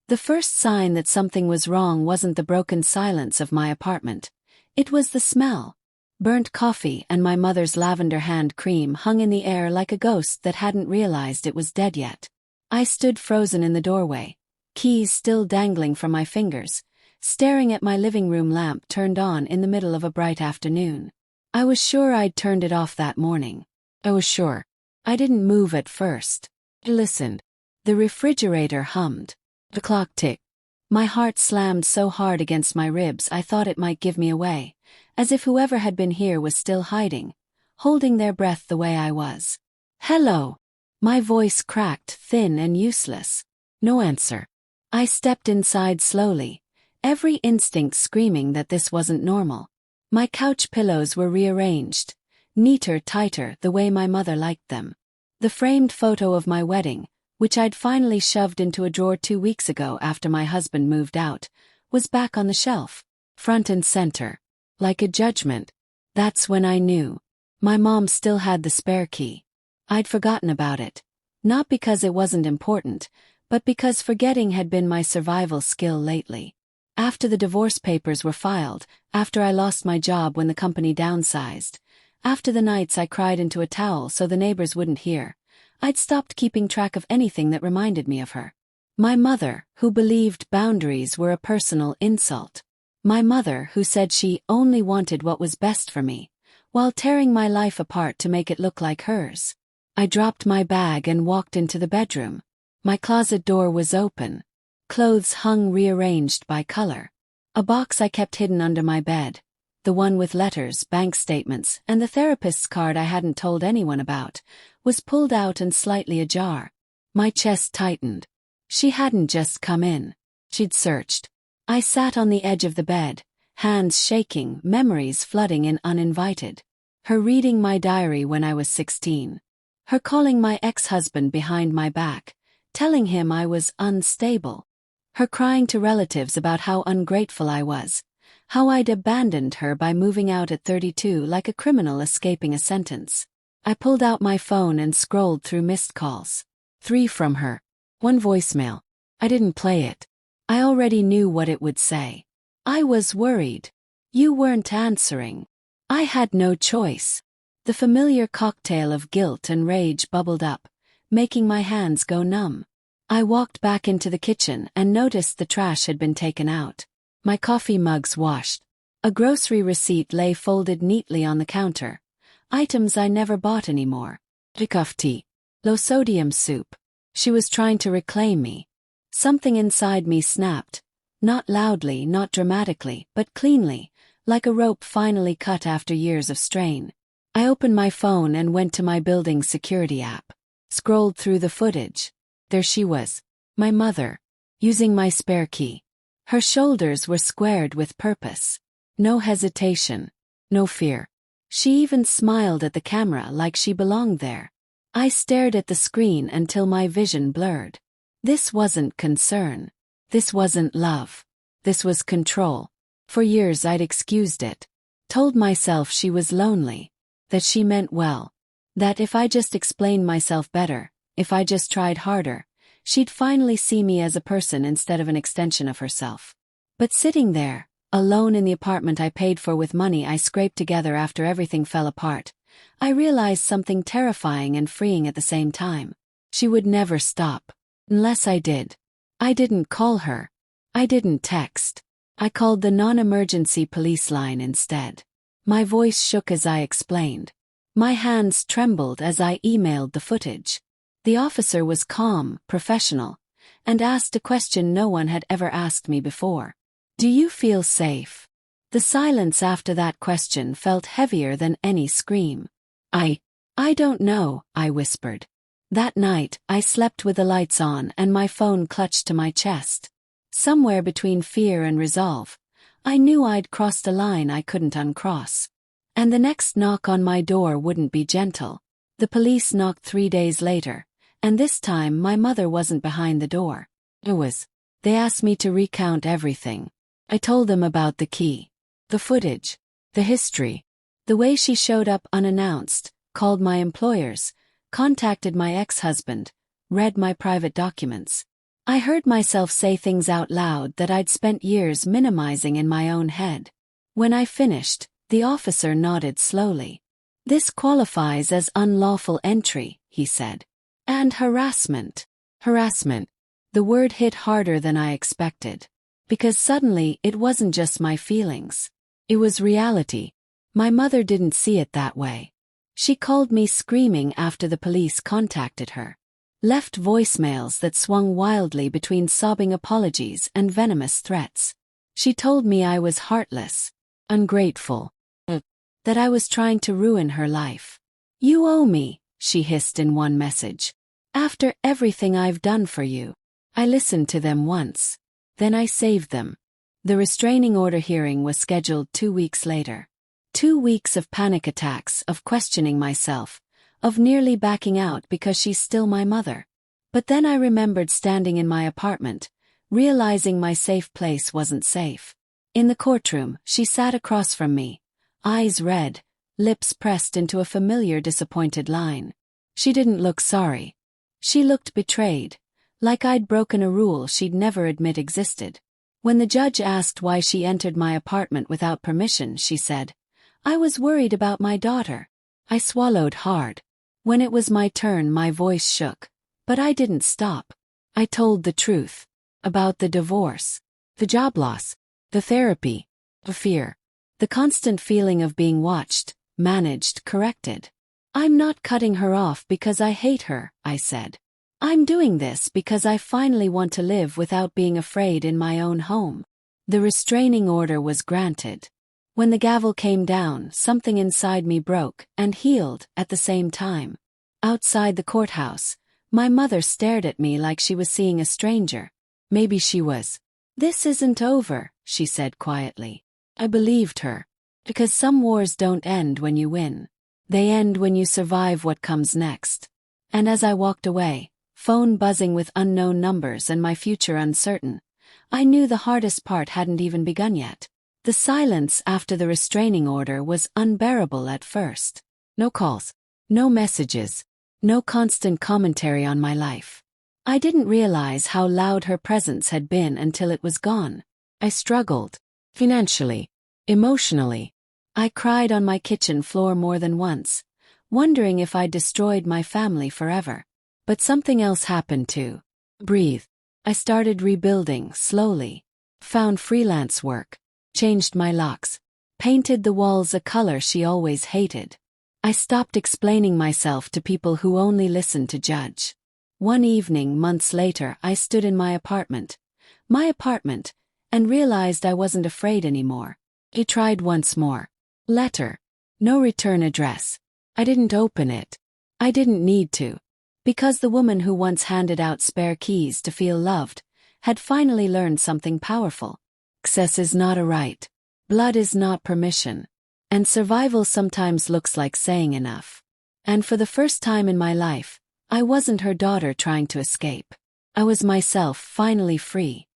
The first sign that something was wrong wasn't the broken silence of my apartment. It was the smell. Burnt coffee and my mother's lavender hand cream hung in the air like a ghost that hadn't realized it was dead yet. I stood frozen in the doorway, keys still dangling from my fingers, staring at my living room lamp turned on in the middle of a bright afternoon. I was sure I'd turned it off that morning. I was sure. I didn't move at first. I listened. The refrigerator hummed. The clock ticked. My heart slammed so hard against my ribs I thought it might give me away, as if whoever had been here was still hiding, holding their breath the way I was. "Hello." My voice cracked, thin and useless. No answer. I stepped inside slowly, every instinct screaming that this wasn't normal. My couch pillows were rearranged, neater, tighter, the way my mother liked them. The framed photo of my wedding, which I'd finally shoved into a drawer 2 weeks ago after my husband moved out, was back on the shelf, front and center. Like a judgment. That's when I knew. My mom still had the spare key. I'd forgotten about it. Not because it wasn't important, but because forgetting had been my survival skill lately. After the divorce papers were filed, after I lost my job when the company downsized, after the nights I cried into a towel so the neighbors wouldn't hear, I'd stopped keeping track of anything that reminded me of her. My mother, who believed boundaries were a personal insult. My mother, who said she only wanted what was best for me, while tearing my life apart to make it look like hers. I dropped my bag and walked into the bedroom. My closet door was open. Clothes hung rearranged by color. A box I kept hidden under my bed, the one with letters, bank statements, and the therapist's card I hadn't told anyone about, was pulled out and slightly ajar. My chest tightened. She hadn't just come in. She'd searched. I sat on the edge of the bed, hands shaking, memories flooding in uninvited. Her reading my diary when I was 16. Her calling my ex-husband behind my back, telling him I was unstable. Her crying to relatives about how ungrateful I was, how I'd abandoned her by moving out at 32 like a criminal escaping a sentence. I pulled out my phone and scrolled through missed calls. 3 from her. 1 voicemail. I didn't play it. I already knew what it would say. I was worried. You weren't answering. I had no choice. The familiar cocktail of guilt and rage bubbled up, making my hands go numb. I walked back into the kitchen and noticed the trash had been taken out. My coffee mugs washed. A grocery receipt lay folded neatly on the counter. Items I never bought anymore. Decaf tea. Low-sodium soup. She was trying to reclaim me. Something inside me snapped. Not loudly, not dramatically, but cleanly, like a rope finally cut after years of strain. I opened my phone and went to my building security app. Scrolled through the footage. There she was. My mother. Using my spare key. Her shoulders were squared with purpose. No hesitation. No fear. She even smiled at the camera like she belonged there. I stared at the screen until my vision blurred. This wasn't concern. This wasn't love. This was control. For years I'd excused it. Told myself she was lonely. That she meant well. That if I just explained myself better, if I just tried harder, she'd finally see me as a person instead of an extension of herself. But sitting there, alone in the apartment I paid for with money I scraped together after everything fell apart, I realized something terrifying and freeing at the same time. She would never stop. Unless I did. I didn't call her. I didn't text. I called the non-emergency police line instead. My voice shook as I explained. My hands trembled as I emailed the footage. The officer was calm, professional, and asked a question no one had ever asked me before. Do you feel safe? The silence after that question felt heavier than any scream. I don't know, I whispered. That night, I slept with the lights on and my phone clutched to my chest. Somewhere between fear and resolve, I knew I'd crossed a line I couldn't uncross. And the next knock on my door wouldn't be gentle. The police knocked 3 days later, and this time my mother wasn't behind the door. It was. They asked me to recount everything. I told them about the key, the footage, the history, the way she showed up unannounced, called my employers, contacted my ex-husband, read my private documents. I heard myself say things out loud that I'd spent years minimizing in my own head. When I finished, the officer nodded slowly. "This qualifies as unlawful entry," he said. "And harassment." Harassment. The word hit harder than I expected. Because suddenly it wasn't just my feelings. It was reality. My mother didn't see it that way. She called me screaming after the police contacted her. Left voicemails that swung wildly between sobbing apologies and venomous threats. She told me I was heartless, ungrateful, that I was trying to ruin her life. "You owe me," she hissed in one message. "After everything I've done for you." I listened to them once. Then I saved them. The restraining order hearing was scheduled 2 weeks later. 2 weeks of panic attacks, of questioning myself, of nearly backing out because she's still my mother. But then I remembered standing in my apartment, realizing my safe place wasn't safe. In the courtroom, she sat across from me, eyes red, lips pressed into a familiar disappointed line. She didn't look sorry. She looked betrayed, like I'd broken a rule she'd never admit existed. When the judge asked why she entered my apartment without permission, she said, "I was worried about my daughter." I swallowed hard. When it was my turn, my voice shook. But I didn't stop. I told the truth. About the divorce, the job loss, the therapy, the fear, the constant feeling of being watched, managed, corrected. "I'm not cutting her off because I hate her," I said. "I'm doing this because I finally want to live without being afraid in my own home." The restraining order was granted. When the gavel came down, something inside me broke and healed at the same time. Outside the courthouse, my mother stared at me like she was seeing a stranger. Maybe she was. "This isn't over," she said quietly. I believed her. Because some wars don't end when you win. They end when you survive what comes next. And as I walked away, phone buzzing with unknown numbers and my future uncertain, I knew the hardest part hadn't even begun yet. The silence after the restraining order was unbearable at first. No calls, no messages, no constant commentary on my life. I didn't realize how loud her presence had been until it was gone. I struggled. Financially. Emotionally. I cried on my kitchen floor more than once, wondering if I'd destroyed my family forever. But something else happened too. Breathe. I started rebuilding, slowly. Found freelance work. Changed my locks. Painted the walls a color she always hated. I stopped explaining myself to people who only listened to judge. One evening, months later, I stood in my apartment, and realized I wasn't afraid anymore. I tried once more. Letter. No return address. I didn't open it. I didn't need to. Because the woman who once handed out spare keys to feel loved had finally learned something powerful. Access is not a right. Blood is not permission. And survival sometimes looks like saying enough. And for the first time in my life, I wasn't her daughter trying to escape. I was myself, finally free.